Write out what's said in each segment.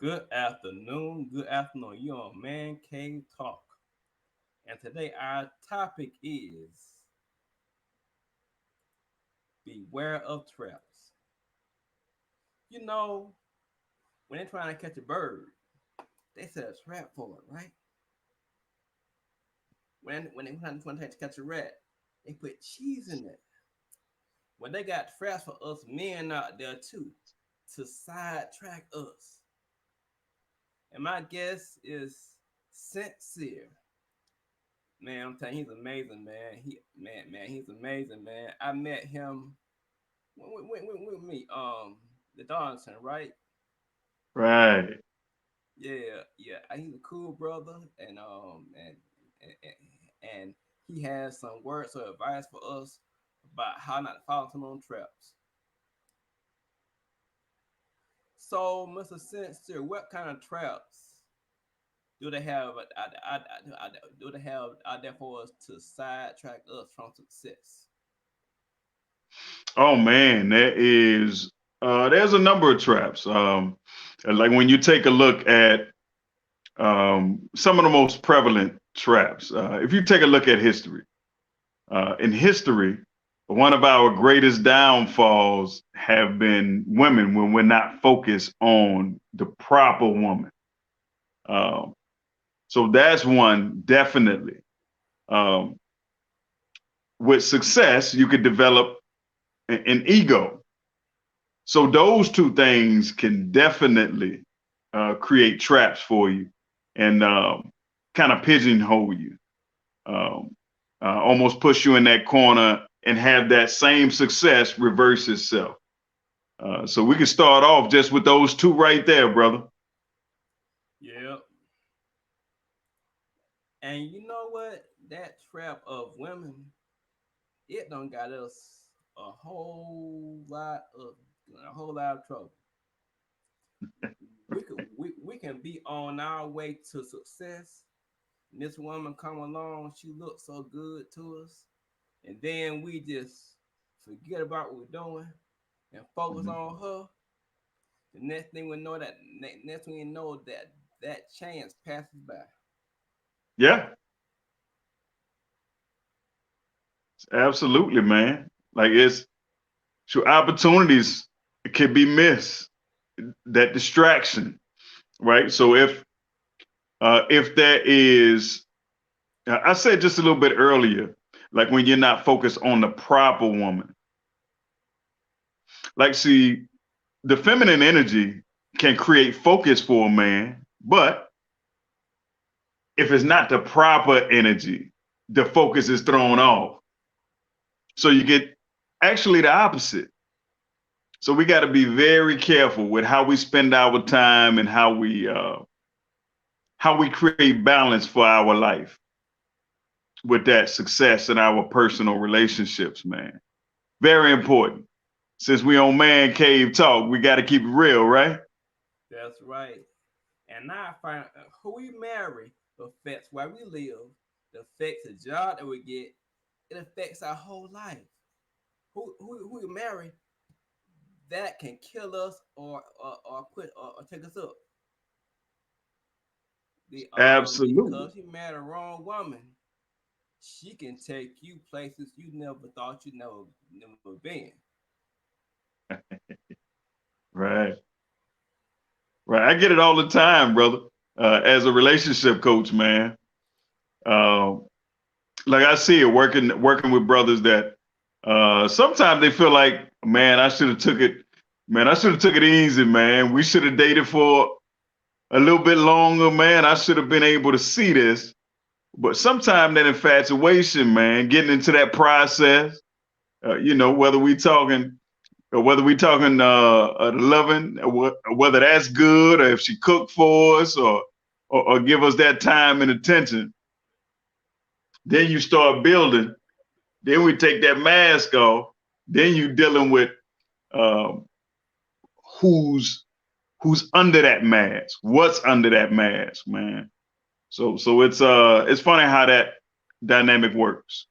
Good afternoon. You on Mancave Talk, and today our topic is beware of traps. You know, when they're trying to catch a bird, they set a trap for it, right? When they trying to catch a rat, they put cheese in it. Well, they got traps for us men out there too, to sidetrack us. And my guess is sincere. Man, I'm telling you, he's amazing, man. He's amazing, man. I met him with me, the Donaldson, right? Right. Yeah. He's a cool brother, and he has some words of advice for us about how not to fall into them traps. So, Mr. Sincere, what kind of traps do they have? Do they have out there for us to sidetrack us from success? Oh man, there's a number of traps. Like when you take a look at some of the most prevalent traps. If you take a look at history, in history, one of our greatest downfalls have been women when we're not focused on the proper woman. Um, so that's one definitely. Um, with success, you could develop an ego. So those two things can definitely create traps for you and kind of pigeonhole you, um, almost push you in that corner and have that same success reverse itself. So we can start off just with those two right there, brother. Yeah. And you know what? That trap of women, it done got us a whole lot of trouble. We can be on our way to success. And this woman come along, she looks so good to us, and then we just forget about what we're doing and focus Mhm. on her. The next thing we know next thing we know that chance passes by. Yeah, absolutely, man. Like it's so opportunities can be missed. That distraction, right? So if there is, I said just a little bit earlier, like when you're not focused on the proper woman. Like, see, the feminine energy can create focus for a man, but if it's not the proper energy, the focus is thrown off. So you get actually the opposite. So we got to be very careful with how we spend our time and how we create balance for our life with that success in our personal relationships, man. Very important. Since we on Man Cave Talk, we got to keep it real, right? That's right. And now I find who we marry affects where we live, it affects the job that we get, it affects our whole life. Who we marry, that can kill us or take us up. Absolutely. Because you married a wrong woman, she can take you places you never thought you never been. Right. Right. I get it all the time, brother. As a relationship coach, man. Um, like I see it working with brothers that sometimes they feel like, man, I should have took it easy, man. We should have dated for a little bit longer, man. I should have been able to see this. But sometimes that infatuation, man, getting into that process, whether we talking loving, whether that's good, or if she cooked for us, or give us that time and attention. Then you start building. Then we take that mask off. Then you dealing with um, who's who's under that mask. What's under that mask, man? So it's funny how that dynamic works.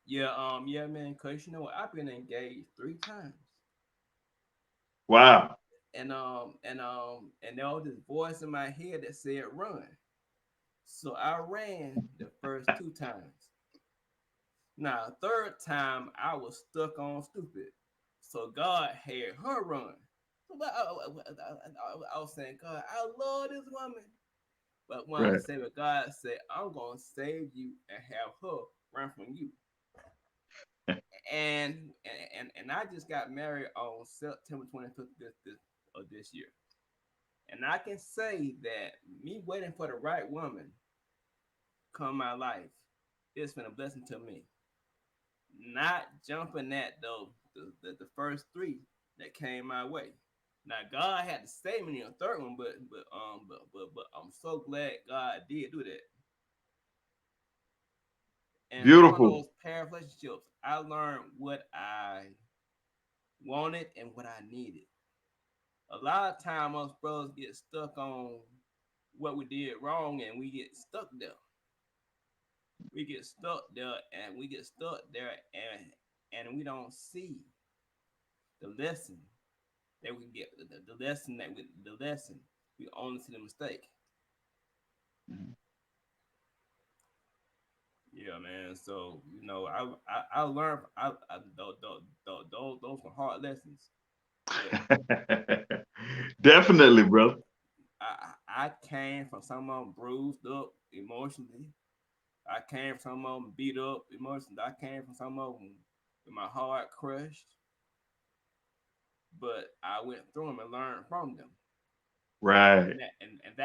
Yeah, man, cause you know what? I've been engaged 3 times. Wow. And there was this voice in my head that said run. So I ran the first 2 times. Now, third time I was stuck on stupid. So God had her run. So I was saying, God, I love this woman. But when I Right. say what God said, I'm gonna save you and have her run from you. And I just got married on September 25th of this year. And I can say that me waiting for the right woman come my life, it's been a blessing to me. Not jumping at the first three that came my way. Now God had to save me in the third one, but I'm so glad God did do that. And during Beautiful. those past relationships, I learned what I wanted and what I needed. A lot of time us brothers get stuck on what we did wrong and we get stuck there. We get stuck there and we get stuck there and we don't see the lesson that we get the lesson that the lesson we only see the mistake. Yeah, man. So I learned those were hard lessons, but Definitely, brother. I came from some of them bruised up emotionally. I came from some of them beat up emotionally. I came from some of them with my heart crushed, but I went through them and learned from them, Right. and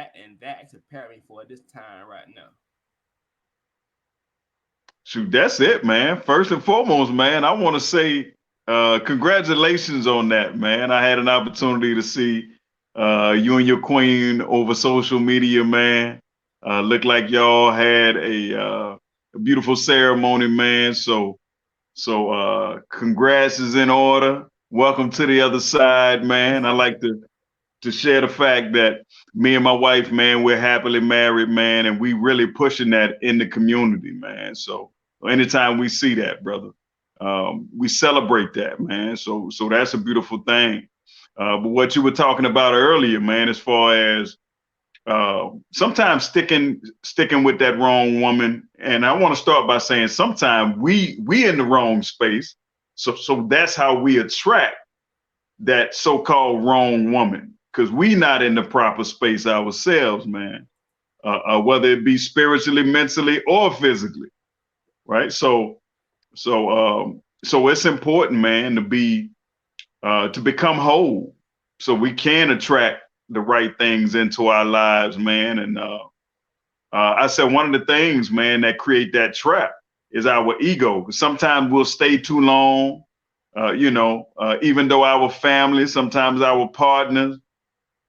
that prepared me for this time right now. Shoot, that's it, man. First and foremost, man, I want to say congratulations on that, man. I had an opportunity to see you and your queen over social media, man. Looked like y'all had a beautiful ceremony, man. So congrats is in order. Welcome to the other side, man. I like to share the fact that me and my wife, man, we're happily married, man, and we really pushing that in the community, man. So anytime we see that, brother, we celebrate that, man. So that's a beautiful thing. But what you were talking about earlier, man, as far as sometimes sticking with that wrong woman, and I want to start by saying sometimes we in the wrong space, so that's how we attract that so-called wrong woman because we not in the proper space ourselves, man. Whether it be spiritually, mentally, or physically, right? So it's important, man, to become whole, so we can attract the right things into our lives, man. And I said one of the things, man, that create that trap is our ego. Sometimes we'll stay too long. Even though our family, sometimes our partners,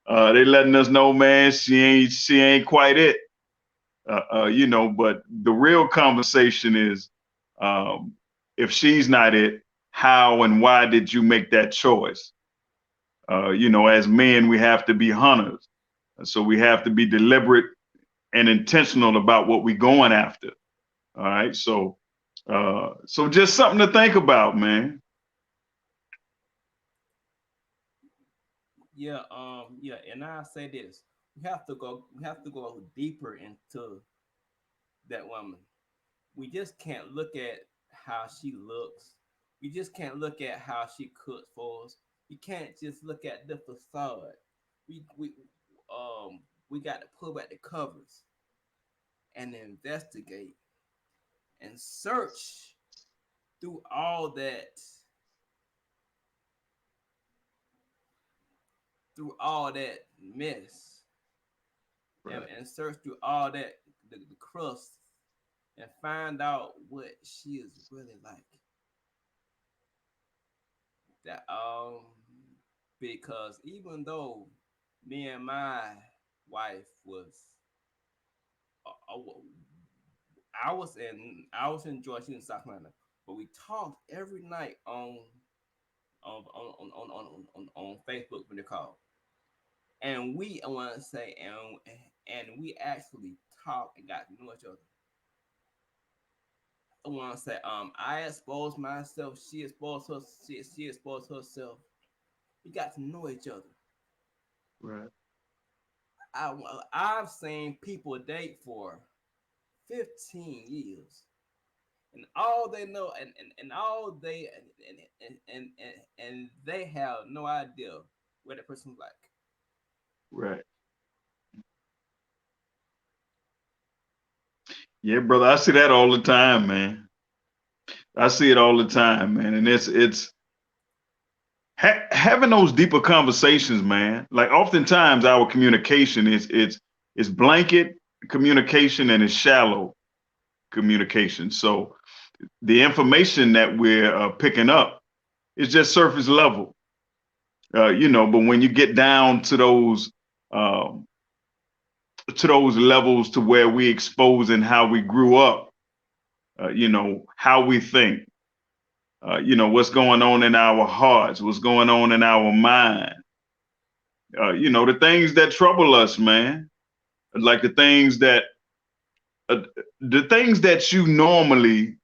they letting us know, man, she ain't quite it. But the real conversation is, um, if she's not it, how and why did you make that choice? As men, we have to be hunters, so we have to be deliberate and intentional about what we're going after. All right, so just something to think about, man. Yeah, and I say this: we have to go deeper into that woman. We just can't look at how she looks. We just can't look at how she cooks for us. We can't just look at the facade. We um we got to pull back the covers and investigate and search through all that mess Right. and search through all that the crust and find out what she is really like. That because even though me and my wife uh, uh, I was in Georgia, she was in South Carolina, but we talked every night on Facebook when they called, and I want to say and we actually talked and got to know each other. I want to say I exposed myself, she exposed herself, We got to know each other. Right. I, I've seen people date for 15 years, and all they know, and all they and they have no idea what that person's like. Right. Yeah, brother. I see that all the time, man. I see it all the time, man. And it's having those deeper conversations, man. Like oftentimes our communication is blanket communication and it's shallow communication. So the information that we're picking up is just surface level, but when you get down um, to those levels to where we exposing how we grew up, how we think, what's going on in our hearts, what's going on in our mind, the things that trouble us, man, like uh, the things that you normally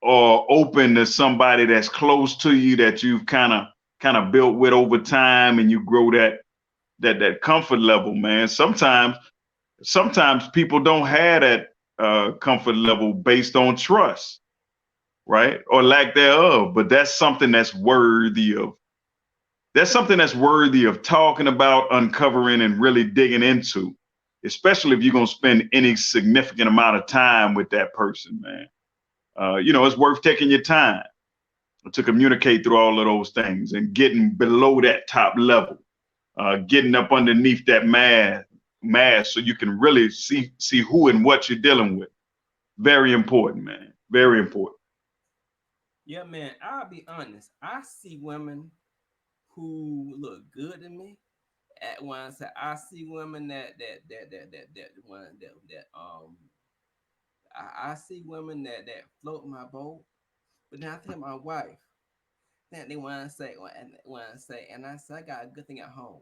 are open to somebody that's close to you that you've kind of built with over time and you grow that comfort level, man. Sometimes people don't have that comfort level based on trust, right, or lack thereof. But that's something that's worthy of talking about, uncovering, and really digging into, especially if you're gonna spend any significant amount of time with that person, man. It's worth taking your time to communicate through all of those things and getting below that top level, getting up underneath that mask so you can really see who and what you're dealing with. Very important, man. Very important. Yeah, man. I'll be honest. I see women who look good to me. At once, I see women that one that I see women that float my boat. But then I tell my wife, then they want to say, and I say, I got a good thing at home.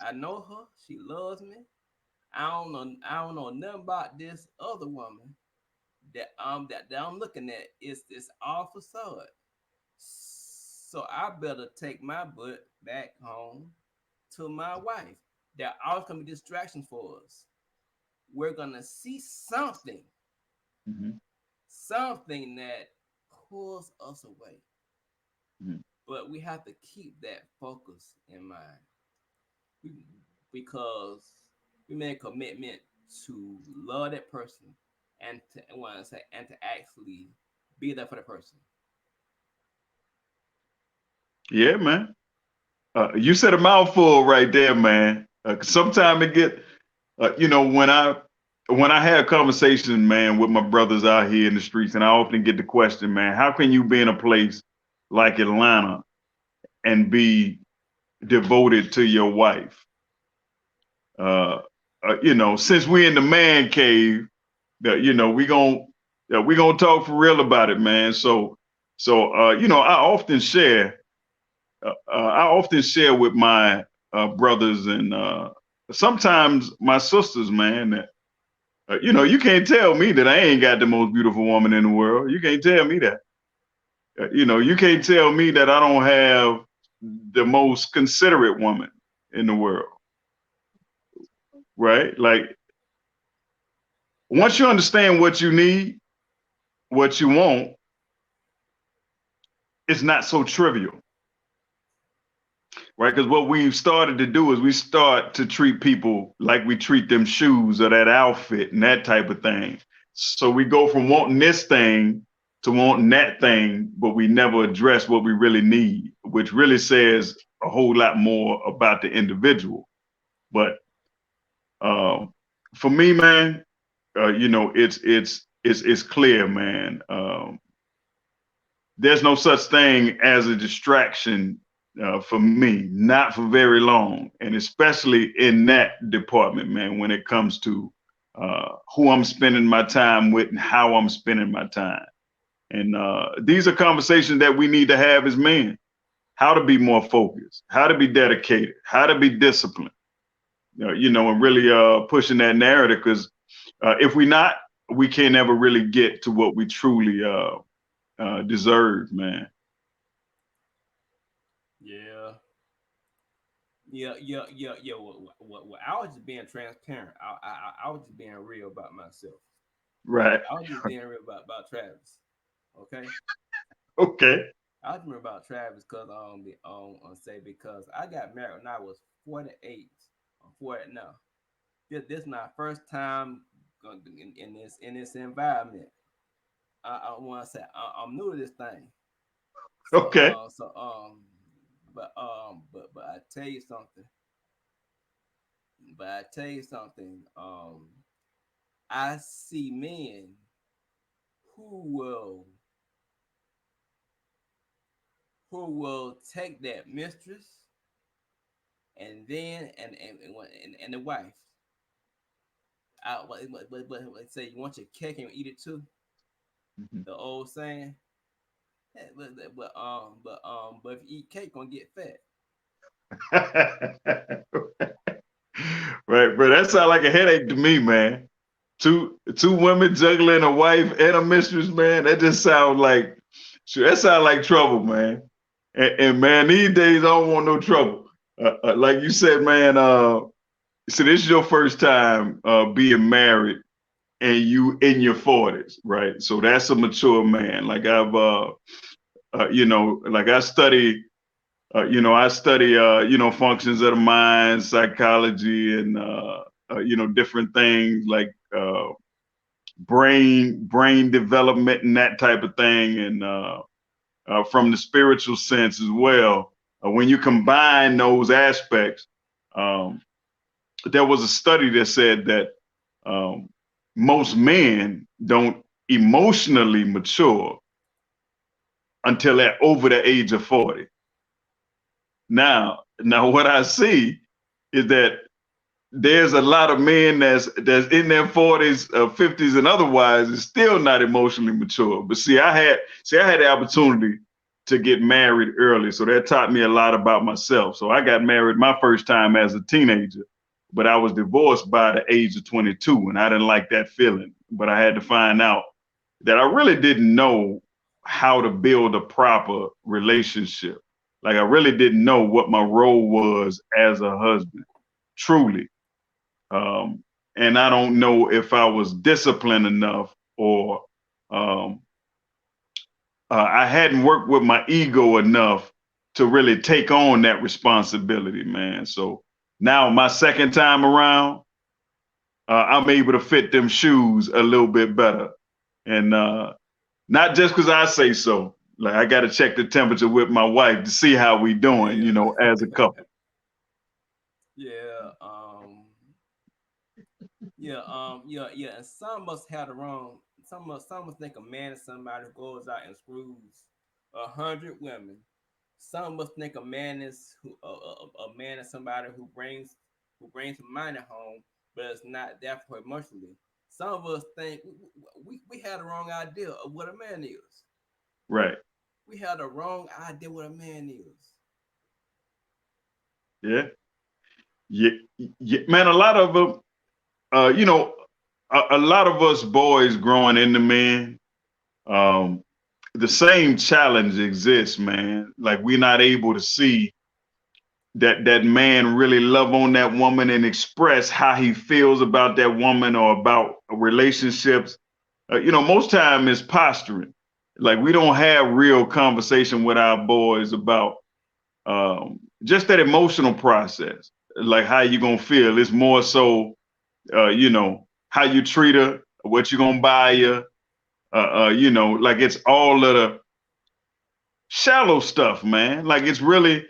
I know her. She loves me. I don't know nothing about this other woman that I'm looking at. It's all facade. So I better take my butt back home to my wife. There are always gonna be distractions for us. We're gonna see Mhm, something that pulls us away. mhm. But we have to keep that focus in mind. We, because we made a commitment to love that person and to want to say and to actually be there for the person. Yeah, man. You said a mouthful right there, man. Sometimes it get, when I have conversations, man, with my brothers out here in the streets, and I often get the question, man, how can you be in a place like Atlanta and be devoted to your wife? Uh, since we in the man cave, we gonna talk for real about it, man. So I often share with my brothers and sometimes my sisters, man, that you can't tell me that I ain't got the most beautiful woman in the world. You can't tell me that. You can't tell me that I don't have the most considerate woman in the world, right? Like once you understand what you need, what you want, it's not so trivial, right? Because what we've started to do is we start to treat people like we treat them shoes or that outfit and that type of thing. So we go from wanting this thing to wanting that thing, but we never address what we really need, which really says a whole lot more about the individual. But um, for me, man, it's clear, man. There's no such thing as a distraction for me, not for very long, and especially in that department, man. When it comes to who I'm spending my time with and how I'm spending my time, and these are conversations that we need to have as men. How to be more focused, how to be dedicated, how to be disciplined, and really pushing that narrative. Because if we not, we can't ever really get to what we truly deserve, man. Yeah. Yeah. I was just being transparent. I was just being real about myself. Right. I was just being real about Travis. Okay. Okay. I was remember about Travis because say because I got married when I was 48. I'm 40 now. This my first time in this environment. I want to say I'm new to this thing. So Okay. but I tell you something. But I tell you something. I see men who will take that mistress and then and the wife. But say you want your cake and eat it too. Mhm. The old saying. Yeah, but if you eat cake, gonna get fat. Right, bro. That sounds like a headache to me, man. Two women juggling a wife and a mistress, man. That just sounds like that sounds like trouble, man. And man, these days I don't want no trouble. Like you said, man. So this is your first time being married, and you in your 40s, right? So that's a mature man. Like like I study, functions of the mind, psychology, and different things like brain development and that type of thing, and from the spiritual sense as well. When you combine those aspects, um, there was a study that said that um, most men don't emotionally mature until they're over the age of 40. Now what I see is that there's a lot of men that's in their 40s, 50s, and otherwise is still not emotionally mature. But I had the opportunity to get married early, so that taught me a lot about myself. So I got married my first time as a teenager, but I was divorced by the age of 22, and I didn't like that feeling. But I had to find out that I really didn't know how to build a proper relationship. Like I really didn't know what my role was as a husband, truly. um, and I don't know if I was disciplined enough, or um, I hadn't worked with my ego enough to really take on that responsibility, man. So now my second time around, I'm able to fit them shoes a little bit better, and not just because I say so. Like I got to check the temperature with my wife to see how we doing, Yeah. as a couple. Yeah. Yeah. And some must have the wrong. Some must think a man is somebody who goes out and screws 100 women. Some must think a man is somebody who brings money home, but it's not there for emotionally. Some of us think we had the wrong idea of what a man is. Right. We had the wrong idea what a man is. Yeah. Yeah. Yeah. Man, a lot of them, uh, you know, a lot of us boys growing into men, um, the same challenge exists, man. Like we're not able to see that man really love on that woman and express how he feels about that woman or about relationships. Most time is posturing. Like we don't have real conversation with our boys about just that emotional process. Like how you gonna feel. It's more so, how you treat her, what you gonna buy her. Like it's all of the shallow stuff, man. Like it's really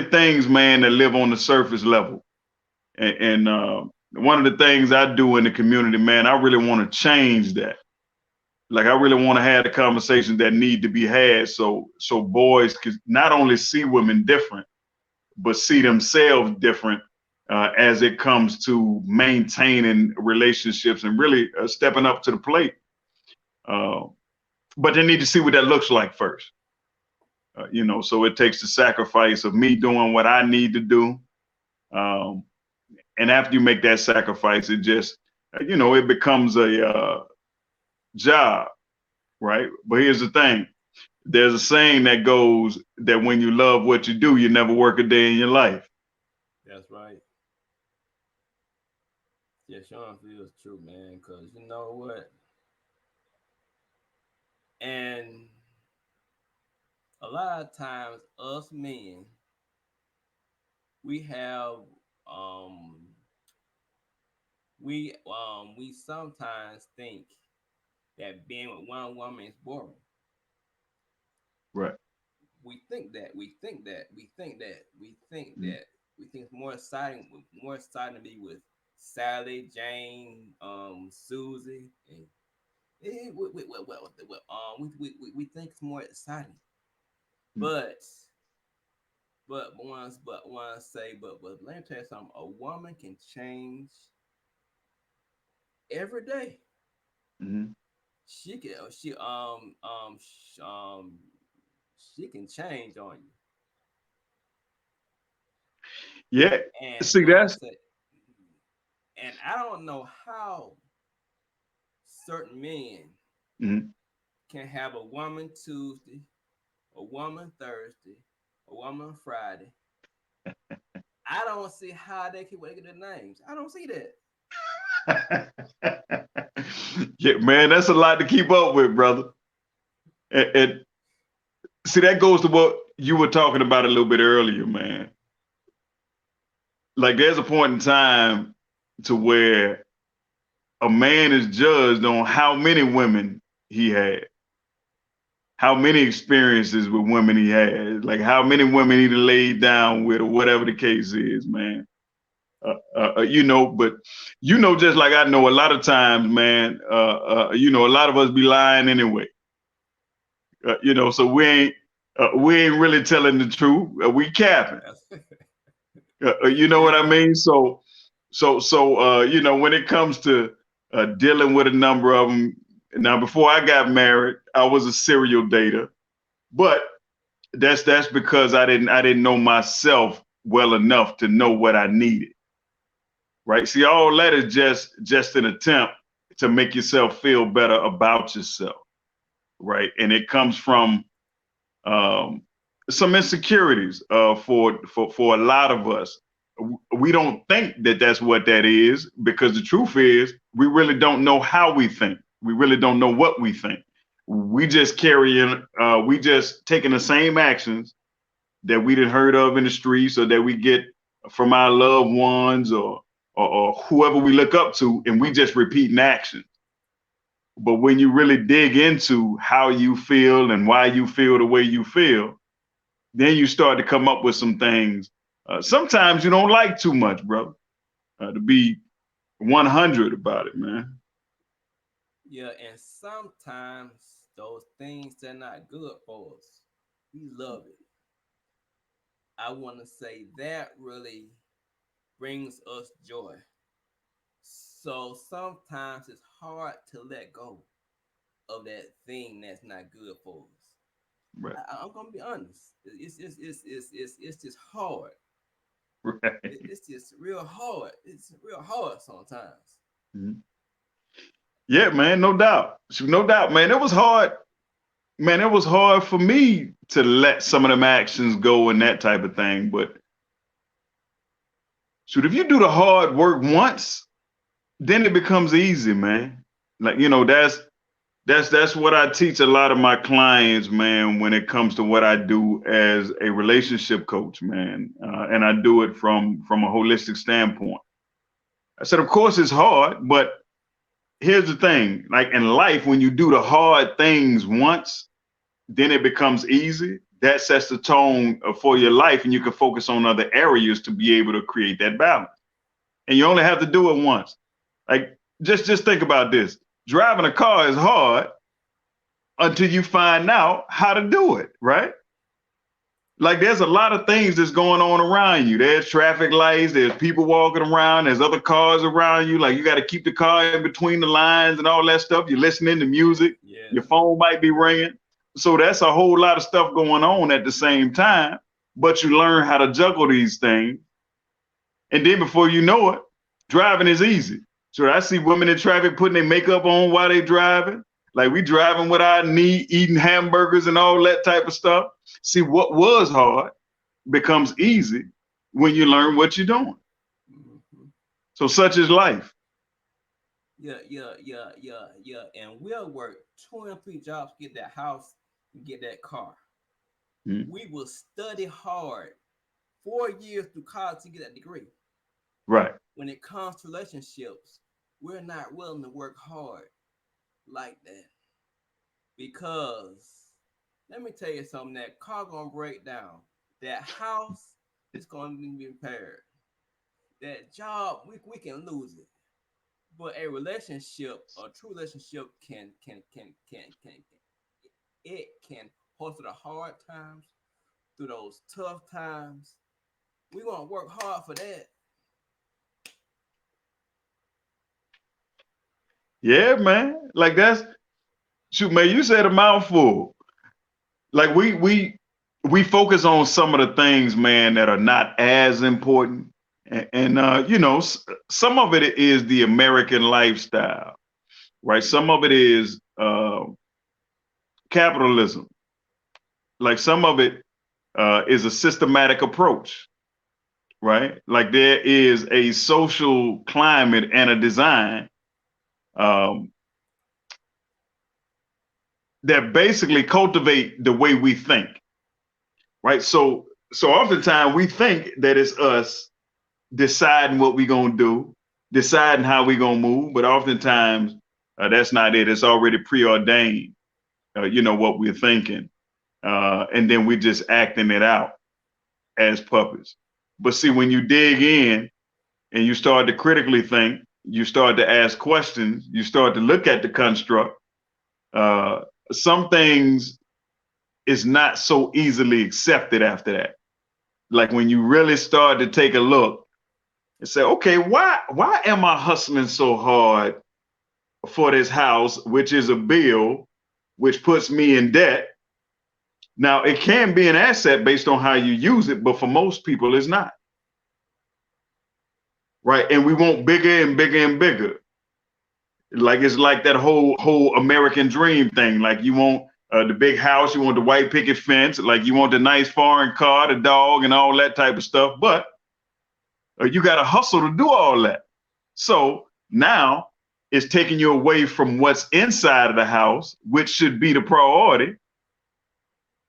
things, man, that live on the surface level. And one of the things I do in the community, man, I really want to change that. Like I really want to have the conversations that need to be had, so boys could not only see women different, but see themselves different as it comes to maintaining relationships and really stepping up to the plate. Uh, but they need to see what that looks like first. So it takes the sacrifice of me doing what I need to do. Um, and after you make that sacrifice, it just, it becomes a job, right? But here's the thing: there's a saying that goes that when you love what you do, you never work a day in your life. That's right. Yeah, Sean feels true, man. Cause you know what? And a lot of times, us men, we have um we sometimes think that being with one woman is boring. Right. We think that. We think that. We think that. We think Mm-hmm. that. We think it's more exciting. More exciting to be with Sally, Jane, Susie, and we think it's more exciting. But but say but let me tell you something. A woman can change every day. Mm-hmm. She can she can change on you. Yeah. And See, that's say, and I don't know how certain men mhm. can have a woman Tuesday, a woman Thursday, a woman Friday. I don't see how they can wake up their names. I don't see that. Yeah, man, that's a lot to keep up with, brother. And see, that goes to what you were talking about a little bit earlier, man. Like, there's a point in time to where a man is judged on how many women he had, how many experiences with women he had, like how many women he laid down with, or whatever the case is, man. But just like I know, a lot of times, man, a lot of us be lying anyway. So we ain't really telling the truth. We capping. You know what I Yeah. mean? When it comes to dealing with a number of them, now before I got married, I was a serial dater, but that's because I didn't know myself well enough to know what I needed. Right? See, all that is just an attempt to make yourself feel better about yourself, right? And it comes from um, some insecurities for a lot of us. We don't think that that's what that is, because the truth is we really don't know how we think. We really don't know what we think. We just taking the same actions that we didn't heard of in the streets, or that we get from our loved ones, or whoever we look up to, and we just repeating actions. But when you really dig into how you feel and why you feel the way you feel, then you start to come up with some things. Sometimes you don't like too much, bro. To be 100 about it, man. Yeah, and sometimes those things they're not good for us. We love it. I want to say that really brings us joy. So sometimes it's hard to let go of that thing that's not good for us. Right, I'm gonna be honest. It's just hard. right. It's just real hard. It's real hard sometimes. Mhm. Yeah, man, no doubt. No doubt, man. It was hard. Man, it was hard for me to let some of them actions go and that type of thing. But shoot, if you do the hard work once, then it becomes easy, man. Like, that's what I teach a lot of my clients, man, when it comes to what I do as a relationship coach, man. And I do it from a holistic standpoint. I said, of course it's hard, but here's the thing. Like in life, when you do the hard things once, then it becomes easy. That sets the tone for your life, and you can focus on other areas to be able to create that balance. And you only have to do it once. Like, just think about this. Driving a car is hard until you find out how to do it, right? Like, there's a lot of things that's going on around you. There's traffic lights, there's people walking around, there's other cars around you. Like, you got to keep the car in between the lines and all that stuff. You're listening to music, Yes. your phone might be ringing. So that's a whole lot of stuff going on at the same time. But you learn how to juggle these things. And then before you know it, driving is easy. So I see women in traffic putting their makeup on while they driving. Like we driving with our knee, eating hamburgers and all that type of stuff. See, what was hard becomes easy when you learn what you're doing. Mm-hmm. So such is life. Yeah. And we'll work 23 jobs to get that house and get that car. Mhm. We will study hard 4 years through college to get that degree. Right. When it comes to relationships, we're not willing to work hard like that because let me tell you something. That car gonna break down. That house is gonna be repaired. That job we can lose it, but a relationship, a true relationship, can it can hold through the hard times, through those tough times. We gonna work hard for that. Yeah, man. Like that's shoot, man. You said a mouthful. Like we focus on some of the things, man, that are not as important, and you know, some of it is the American lifestyle, right? Some of it is capitalism. Like some of it is a systematic approach, right? Like there is a social climate and a design um, that basically cultivate the way we think, right? So oftentimes we think that it's us deciding what we're gonna do, deciding how we're gonna move, but oftentimes that's not it. It's already preordained. You know what we're thinking, and then we're just acting it out as puppets. But see, when you dig in and you start to critically think, you start to ask questions, you start to look at the construct. Uh, some things is not so easily accepted after that. Like when you really start to take a look and say, okay, why am I hustling so hard for this house, which is a bill, which puts me in debt? Now it can be an asset based on how you use it, but for most people, it's not. Right. And we want bigger and bigger and bigger. Like it's like that whole American dream thing. Like you want the big house, you want the white picket fence, like you want the nice foreign car, the dog, and all that type of stuff. But you got to hustle to do all that. So now it's taking you away from what's inside of the house, which should be the priority.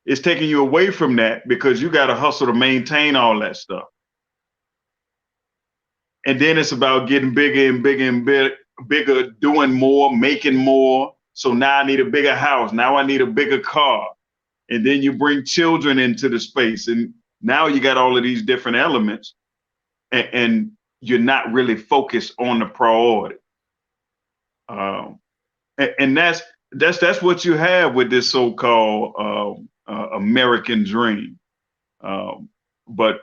It's taking you away from that because you got to hustle to maintain all that stuff. And then it's about getting bigger and bigger and bigger, doing more, making more. So now I need a bigger house. Now I need a bigger car. And then you bring children into the space. And now you got all of these different elements. And you're not really focused on the priority. Um, and that's what you have with this so-called American dream. But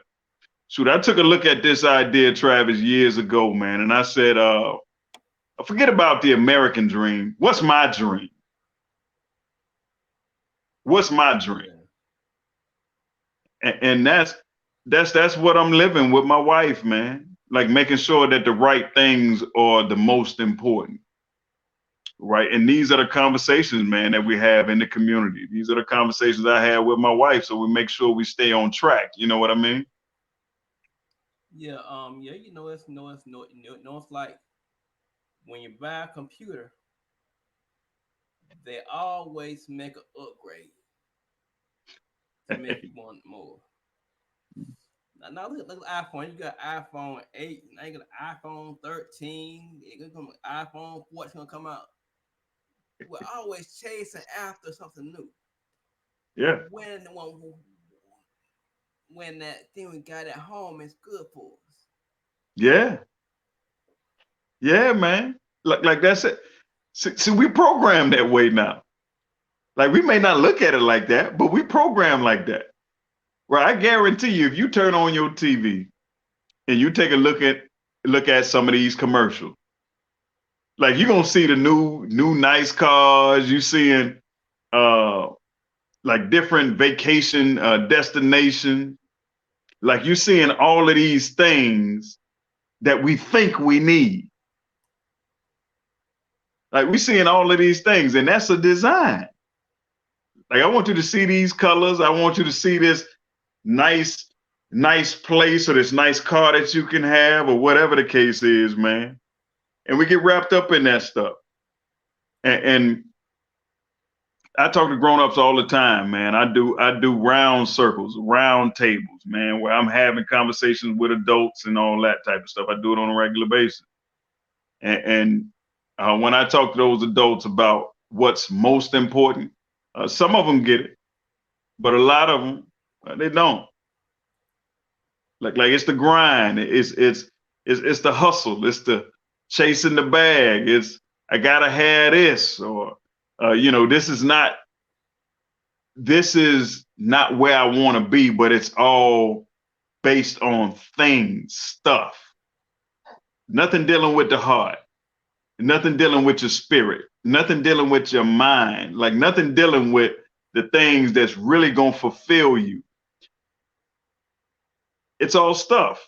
shoot, I took a look at this idea, Travis, years ago, man, and I said, forget about the American dream. What's my dream? What's my dream? Yeah. And that's what I'm living with my wife, man. Like making sure that the right things are the most important, right? And these are the conversations, man, that we have in the community. These are the conversations I have with my wife, so we make sure we stay on track. You know what I mean? Yeah, it's like when you buy a computer, they always make an upgrade to make you want more. Now look at iPhone. You got iPhone 8, now you got iPhone 13, you gonna come iPhone 14 gonna come out. We're always chasing after something new. Yeah, When when that thing we got at home is good for us. yeah, yeah, man. Like that's it. See, we program that way now. Like we may not look at it like that, but we program like that. Right? I guarantee you, if you turn on your TV and you take a look at some of these commercials, like you're gonna see the new nice cars. You seeing uh like different vacation destinations. Like you're seeing all of these things that we think we need. Like we seeing all of these things, and that's a design. Like I want you to see these colors. I want you to see this nice, nice place or this nice car that you can have or whatever the case is, man. And we get wrapped up in that stuff. And I talk to grown-ups all the time, man. I do round circles, round tables, man, where I'm having conversations with adults and all that type of stuff. I do it on a regular basis. And when I talk to those adults about what's most important, some of them get it, but a lot of them they don't. Like it's the grind, it's the hustle, it's the chasing the bag. It's I gotta have this, or this is not where I want to be, but it's all based on things, stuff. Nothing dealing with the heart, nothing dealing with your spirit, nothing dealing with your mind, like nothing dealing with the things that's really gonna fulfill you. It's all stuff.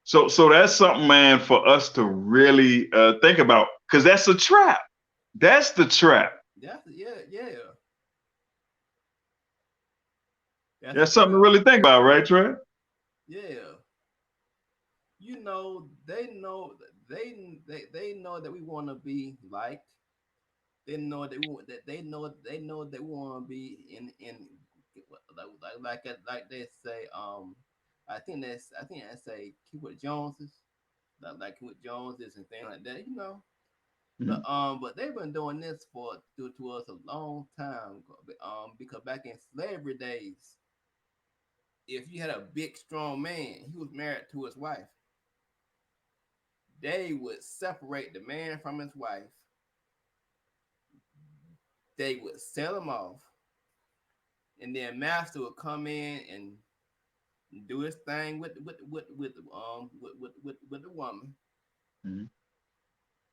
So that's something, man, for us to really think about, because that's a trap. That's the trap. Yeah. That's That's a something to trap. really think about, right, Trey? Yeah. They know that we want to be liked. They know that we want that they know that we want to be in like they say I think they say Keyword Joneses like Keyword Joneses and things like that. Mhm. But they've been doing this for to us a long time. Because back in slavery days, if you had a big strong man, he was married to his wife. They would separate the man from his wife. They would sell him off, and then master would come in and do his thing with the woman. Mhm.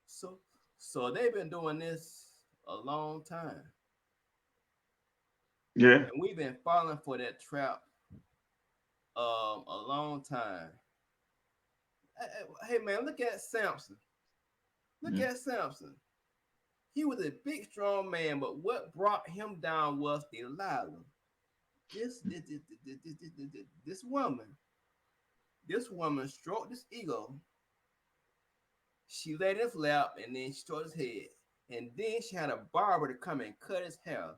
So so they've been doing this a long time, Yeah. and we've been falling for that trap a long time. Hey man, look at Samson. Look Mhm. at Samson. He was a big, strong man, but what brought him down was Delilah. This this this, this woman, this woman stroked his ego. She laid in his lap and then she stroked his head. And then she had a barber to come and cut his hair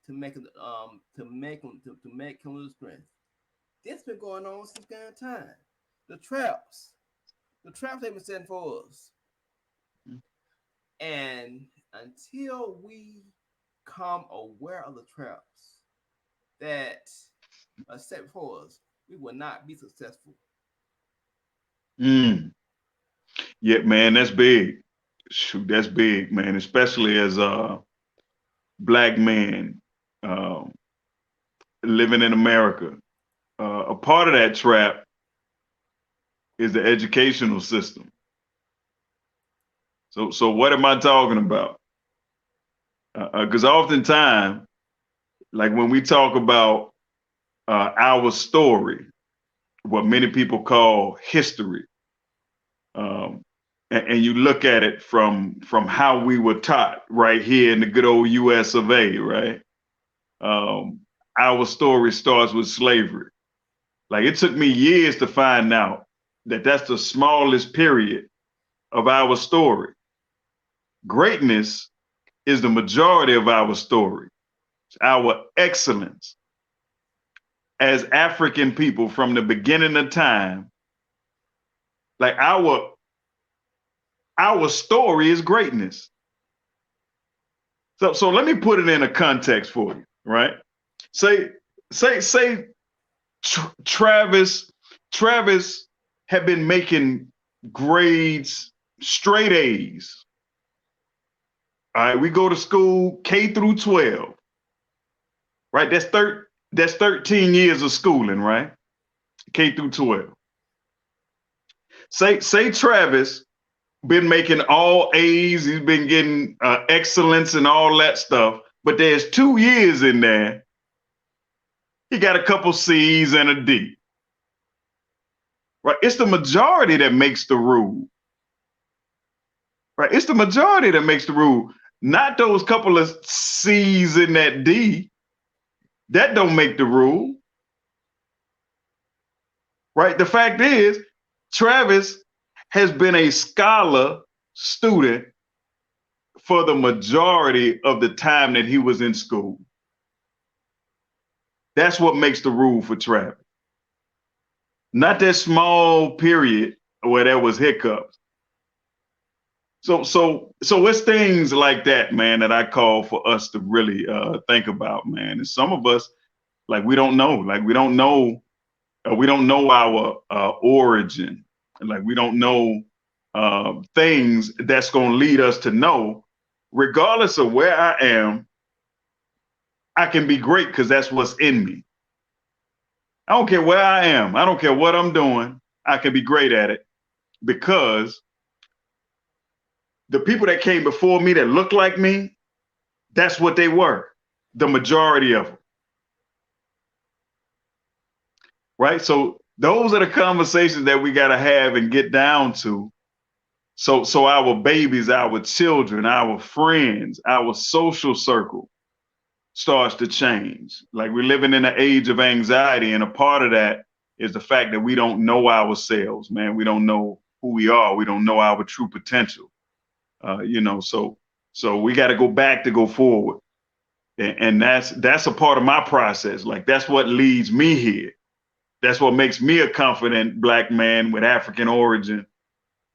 to make him lose strength. This been going on since kind of time. The traps, the traps they've been setting for us. And until we come aware of the traps that are set for us, we will not be successful. Mm. Yeah, man, that's big. Shoot, that's big, man, especially as a black man um, living in America. A part of that trap is the educational system. So what am I talking about? Because oftentimes, like when we talk about our story, what many people call history, um, and you look at it from how we were taught right here in the good old U.S. of A. Right, um, our story starts with slavery. Like it took me years to find out that that's the smallest period of our story. Greatness is the majority of our story. Our excellence as African people from the beginning of time, like our story is greatness. So let me put it in a context for you, right? Say say Travis had been making grades straight A's. All right, we go to school K through 12, right? That's 13 years of schooling, right? K through 12. Say Travis been making all A's, he's been getting excellence and all that stuff, but there's 2 years in there, he got a couple C's and a D, right? It's the majority that makes the rule. right? It's the majority that makes the rule, not those couple of C's in that D. That don't make the rule, right? The fact is, Travis has been a scholar student for the majority of the time that he was in school. That's what makes the rule for Travis. Not that small period where there was hiccups. So it's things like that, man, that I call for us to really think about, man. And some of us, like we don't know our origin, like we don't know things that's going to lead us to know, regardless of where I am, I can be great because that's what's in me. I don't care where I am. I don't care what I'm doing. I can be great at it because the people that came before me that looked like me, that's what they were. The majority of them, right? So those are the conversations that we got to have and get down to. So our babies, our children, our friends, our social circle starts to change. Like we're living in an age of anxiety, and a part of that is the fact that we don't know ourselves, man. We don't know who we are. We don't know our true potential. So we got to go back to go forward, and that's a part of my process. Like that's what leads me here. That's what makes me a confident black man with African origin,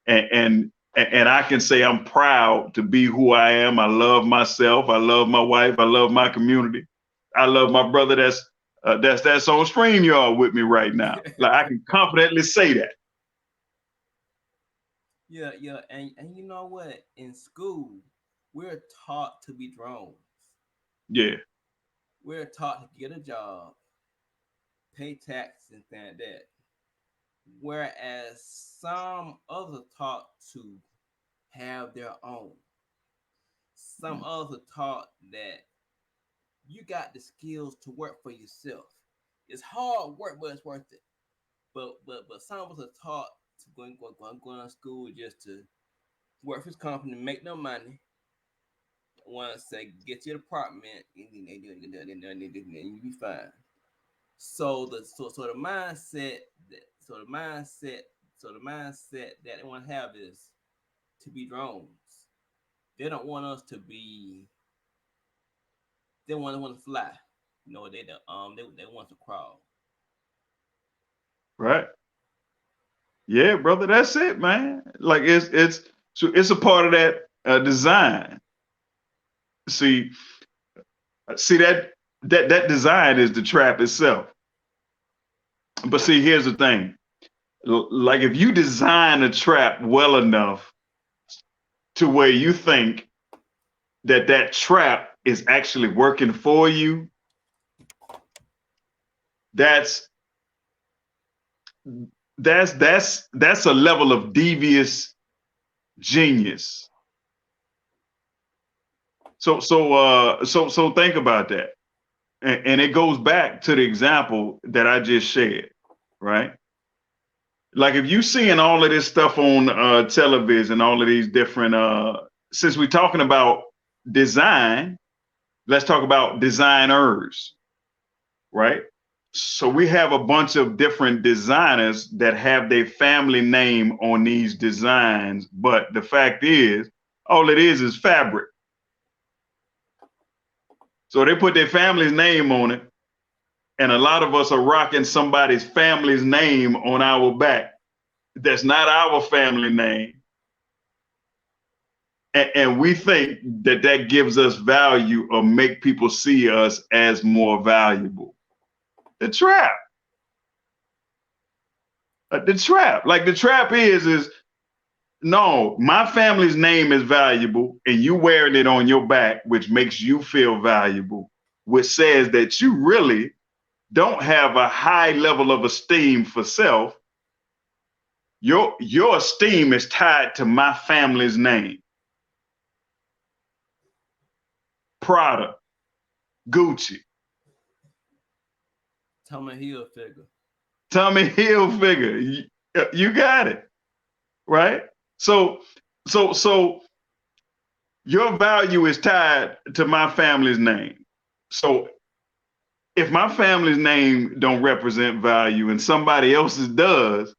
and I can say I'm proud to be who I am. I love myself. I love my wife. I love my community. I love my brother that's on StreamYard with me right now. Like I can confidently say that. Yeah, yeah, and you know what? In school, we're taught to be drones. Yeah, We're taught to get a job, pay taxes, and things like that. Whereas some others are taught to have their own. Some others are taught that you got the skills to work for yourself. It's hard work, but it's worth it. But some of us are taught to go to school just to work for this company, make no money. Once they get to your apartment, and you be fine. So the mindset that so the mindset so the mindset that they want to have is to be drones. They don't want us to be. They want to fly. No, they want to crawl. right. Yeah, brother, that's it, man. Like it's a part of that design. See, see that design is the trap itself. But see, here's the thing. Like if you design a trap well enough to where you think that that trap is actually working for you, that's that's a level of devious genius. So think about that. And it goes back to the example that I just shared, right? Like if you seeing all of this stuff on television, all of these different since we're talking about design, let's talk about designers, right? So we have a bunch of different designers that have their family name on these designs, but the fact is, all it is fabric. So they put their family's name on it, and a lot of us are rocking somebody's family's name on our back. That's not our family name, and we think that that gives us value or make people see us as more valuable. The trap. The trap. Like the trap is no, my family's name is valuable, and you wearing it on your back, which makes you feel valuable, which says that you really don't have a high level of esteem for self. Your esteem is tied to my family's name. Prada, Gucci, Tommy Hill figure. Tommy Hilfiger. You got it, right? So So your value is tied to my family's name. So if my family's name don't represent value and somebody else's does,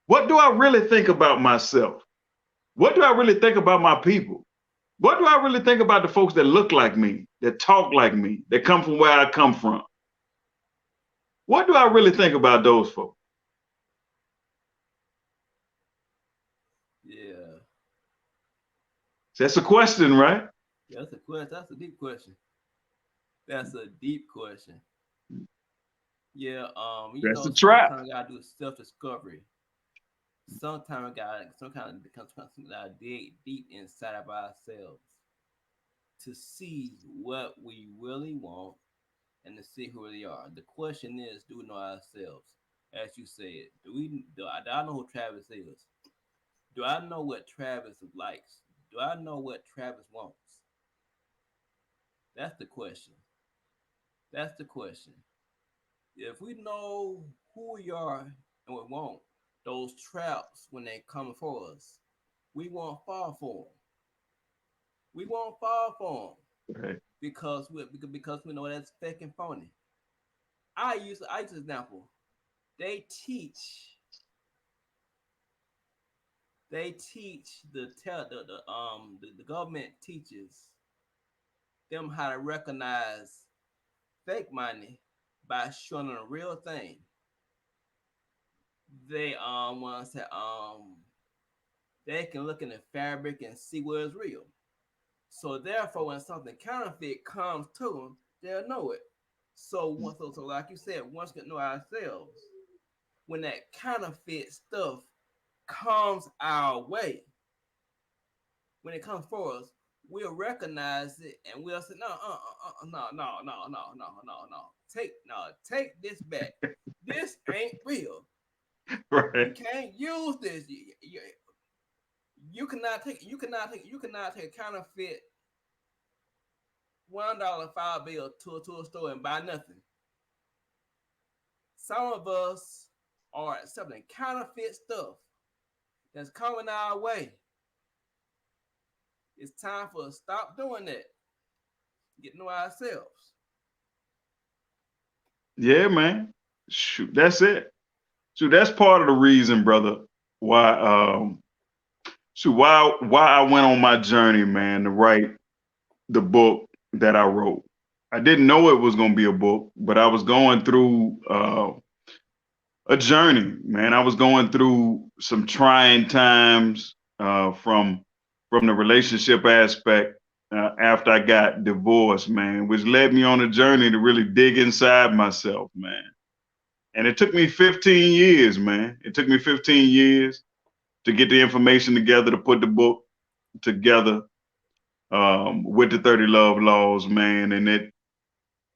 what do I really think about myself? What do I really think about my people? What do I really think about the folks that look like me, that talk like me, that come from where I come from? What do I really think about those folks? Yeah, That's a question, right? that's a question. That's a deep question. That's a deep question. Yeah, That's the trap. sometimes we gotta do self discovery. Sometimes we gotta something gotta dig deep inside of ourselves to see what we really want and to see who we are. The question is, do we know ourselves? As you said, do I know who Travis is? Do I know what Travis likes? Do I know what Travis wants? That's the question. That's the question. If we know who we are and we want those traps when they come for us, we won't fall for them. We won't fall for them Right. because we know that's fake and phony. I use an example. They teach the government teaches them how to recognize fake money by showing them a real thing. They want to say they can look in the fabric and see what is real. So therefore, when something counterfeit comes to them, they'll know it. So like you said, once we know ourselves, when that counterfeit stuff comes our way, when it comes for us, we'll recognize it and we'll say, no. Take this back. This ain't real. You Right. can't use this. You cannot take a counterfeit $1 five bill to a store and buy nothing. Some of us are accepting counterfeit stuff that's coming our way. It's time for us to stop doing that. Get to know ourselves. Yeah, man. Shoot, that's it. So that's part of the reason, brother, why why I went on my journey, man, to write the book that I wrote. I didn't know it was gonna be a book, but I was going through a journey, man. I was going through some trying times from the relationship aspect after I got divorced, man, which led me on a journey to really dig inside myself, man. And it took me 15 years, man. It took me 15 years to get the information together to put the book together with the 30 love laws, man. And it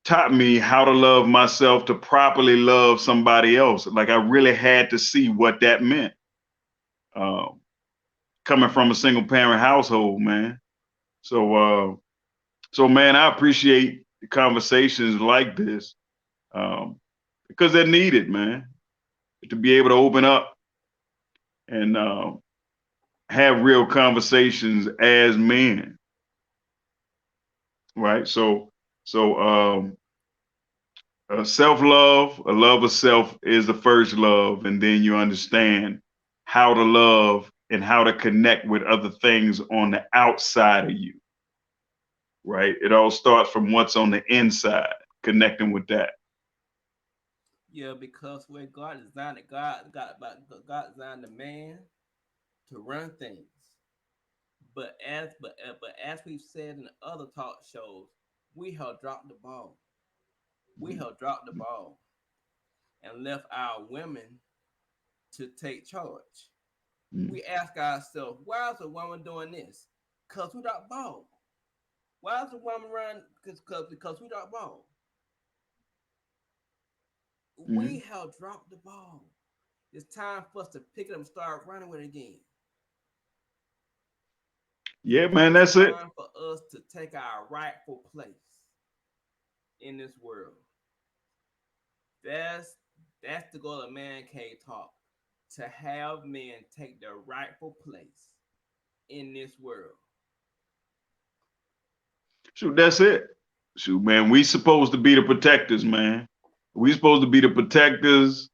taught me how to love myself to properly love somebody else. Like I really had to see what that meant. Um, Coming from a single parent household, man. So, so man, I appreciate conversations like this because they're needed, man, to be able to open up and have real conversations as men, right? So self love, a love of self is the first love, and then you understand how to love and how to connect with other things on the outside of you, right? It all starts from what's on the inside, connecting with that. Yeah, because where God designed it, God designed the man to run things. But as we've said in other talk shows, we have dropped the ball. We have dropped the ball and left our women to take charge. Mm, We ask ourselves, why is a woman doing this? Because we dropped ball. Why is a woman run? Because we dropped ball. We mm. have dropped the ball. It's time for us to pick it up and start running with it again. Yeah, man, It's that's it. time for us to take our rightful place in this world. That's that's the goal of Mancave Talk. to have men take their rightful place in this world. Shoot, that's it. Shoot, man, we supposed to be the protectors, man. We supposed to be the protectors,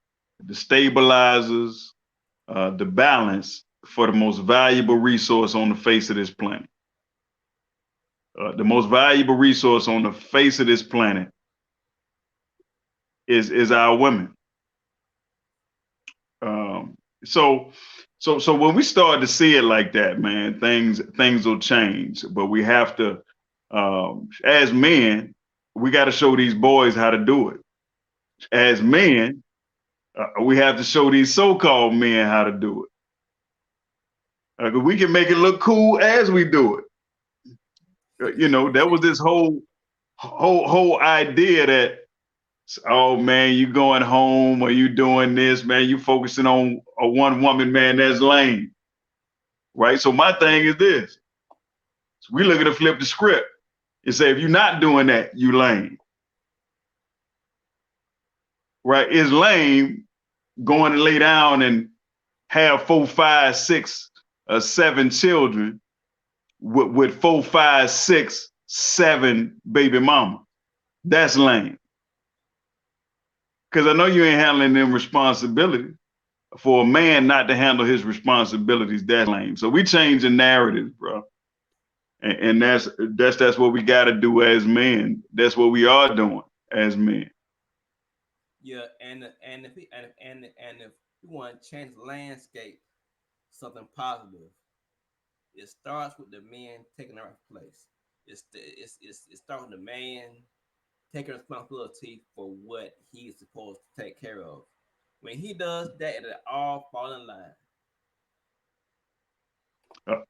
the stabilizers, the balance for the most valuable resource on the face of this planet. The most valuable resource on the face of this planet is our women. Um, so so when we start to see it like that, man, things will change. But we have to, as men, we got to show these boys how to do it. As men, we have to show these so-called men how to do it. 'Cause we can make it look cool as we do it. There was this whole idea that, oh man, you going home or you doing this, man, you focusing on a one woman, man, that's lame. Right. So my thing is this. So we looking to flip the script and say, if you're not doing that, you lame. Right? It's lame going to lay down and have 4, 5, 6, or 7 children with 4, 5, 6, 7 baby mama. That's lame. Because I know you ain't handling them responsibilities. For a man not to handle his responsibilities, that's lame. So we changing narratives, bro. And that's what we got to do as men. That's what we are doing as men. Yeah, and if we want to change the landscape, something positive, it starts with the men taking their place. It starts with the man taking responsibility for what he's supposed to take care of. When he does that, it all fall in line.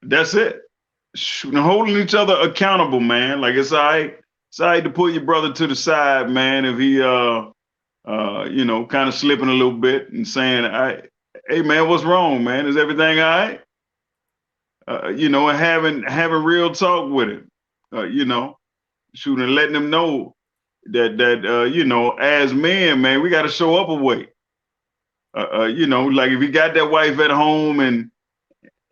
That's it. Shooting, holding each other accountable, man. Like it's all right. It's all right to put your brother to the side, man. If he kind of slipping a little bit and saying, hey man, what's wrong, man? Is everything all right? And having real talk with him. Shooting and letting them know that as men, man, we got to show up a way. Like if he got that wife at home and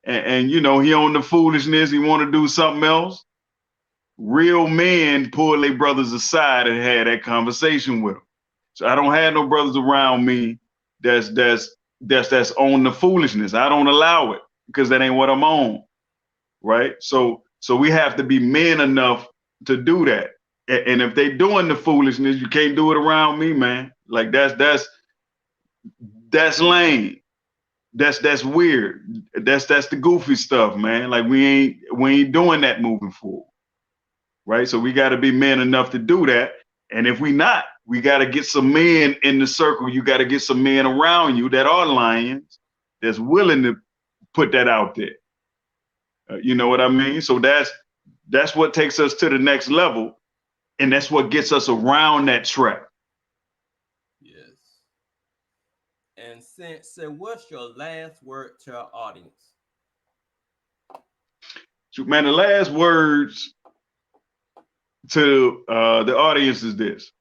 he on the foolishness, he want to do something else. Real men pull their brothers aside and had that conversation with them. So I don't have no brothers around me that's on the foolishness. I don't allow it because that ain't what I'm on, right? So we have to be men enough to do that. And if they doing the foolishness, you can't do it around me, man. Like that's lame. That's weird. That's the goofy stuff, man. Like we ain't doing that moving forward. Right? So we got to be men enough to do that. And if we not, we got to get some men in the circle. You got to get some men around you that are lions, that's willing to put that out there. You know what I mean? So that's what takes us to the next level, and that's what gets us around that trap. Yes. And so what's your last word to our audience? So, man, the last words to the audience is this: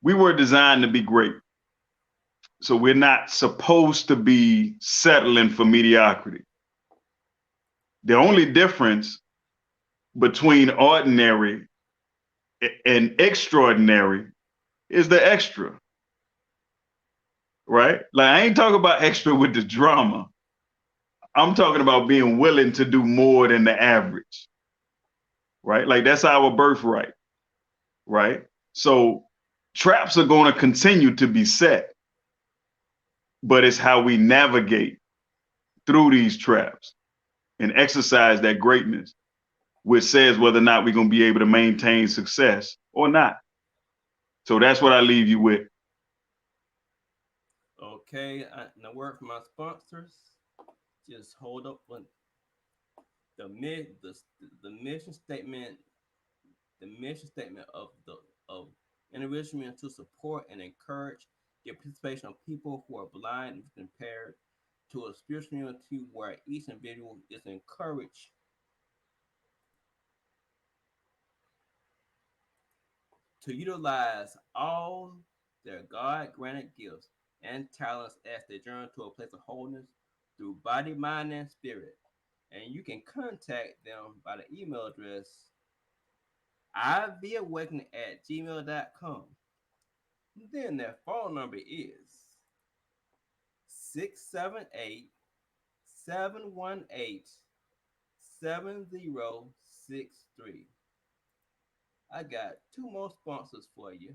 we were designed to be great. So we're not supposed to be settling for mediocrity. The only difference between ordinary and extraordinary is the extra, right? Like I ain't talking about extra with the drama. I'm talking about being willing to do more than the average, right? Like that's our birthright, right? So traps are going to continue to be set, but it's how we navigate through these traps and exercise that greatness, which says whether or not we're going to be able to maintain success or not. So that's what I leave you with. Okay, and a word from my sponsors. Just hold up when the the mission statement, the mission statement of enrichment to support and encourage the participation of people who are blind and impaired to a spiritual community where each individual is encouraged to utilize all their God granted gifts and talents as they journey to a place of wholeness through body, mind, and spirit. And you can contact them by the email address ivawakening at gmail.com. Then their phone number is 678-718-7063. I got two more sponsors for you.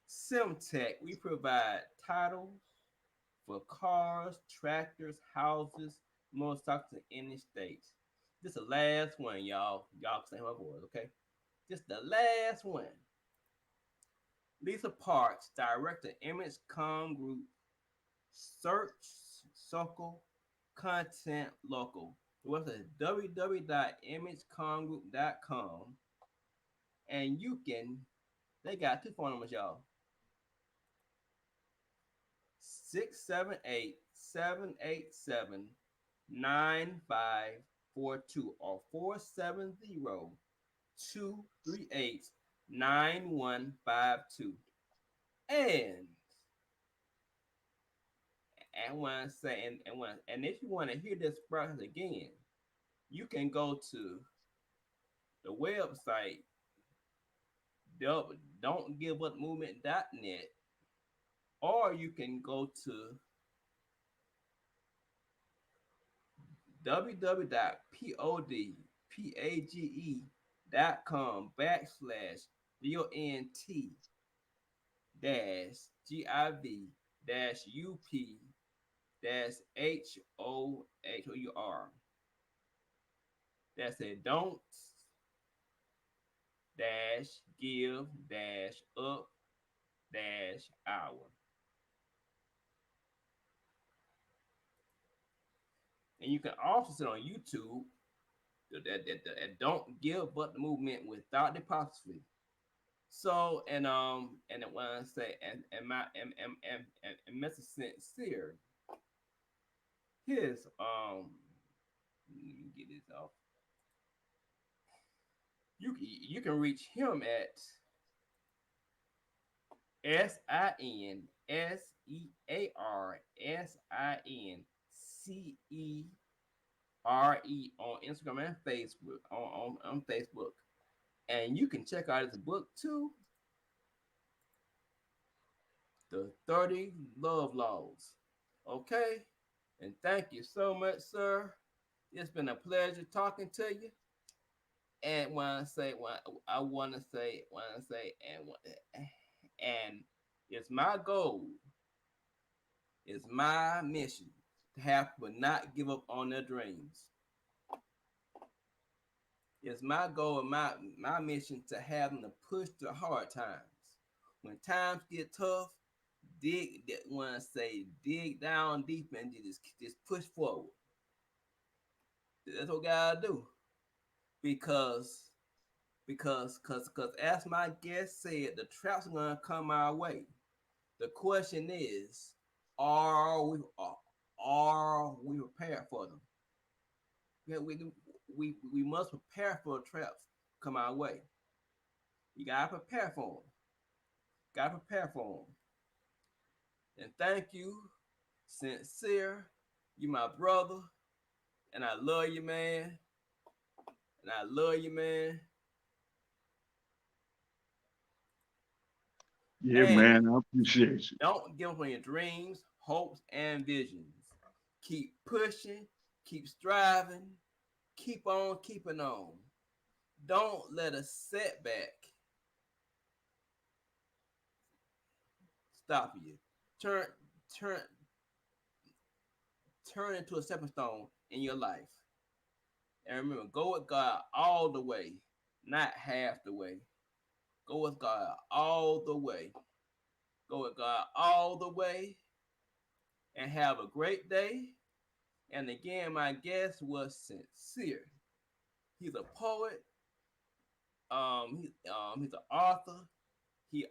Simtech, we provide titles for cars, tractors, houses, motorcycles in any state. This is the last one, y'all. Y'all can say my voice, okay? Just the last one. Lisa Parks, Director, Image Com Group, Search Circle Content Local. The website is www.imagecomgroup.com. And you can, they got two phone numbers, y'all. 678-787-9542 or 470-238-9152. And when I say and if you want to hear this process again, you can go to the website don'tgiveupmovement.net, or you can go to www.podpage.com/DONT dash GIV dash UP dash HOHOUR. That's it. Don't dash give dash up dash hour. And you can also see on YouTube that don't give but the movement without the apostrophe. So and when I say and my and Mr. Sincere, his let me get this off. You can reach him at SINSEARSINCERE on Instagram and Facebook on Facebook. And you can check out his book too, The 30 Love Laws. Okay? And thank you so much, sir. It's been a pleasure talking to you. And when I say when I want to say when I say and it's my goal, it's my mission to have people not give up on their dreams. It's my goal and my mission to have them to push through hard times. When times get tough, when I say dig down deep and just push forward. That's what God do. Because because as my guest said, the traps are gonna come our way. The question is, are we are we prepared for them? Yeah, we must prepare for the traps come our way. You gotta prepare for them. Gotta prepare for them. And thank you, Sincere. You my brother, and I love you, man. And I love you, man. Yeah, And man, I appreciate you. don't give up on your dreams, hopes, and visions. Keep pushing, keep striving, keep on keeping on. Don't let a setback stop you. Turn turn turn into a stepping stone in your life. And remember, go with God all the way, not half the way. Go with God all the way. Go with God all the way and have a great day. And again, my guest was Sincere. He's a poet. He's an author. He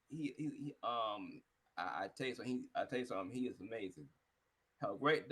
he I tell you something. I tell you something. He is amazing. Have a great day.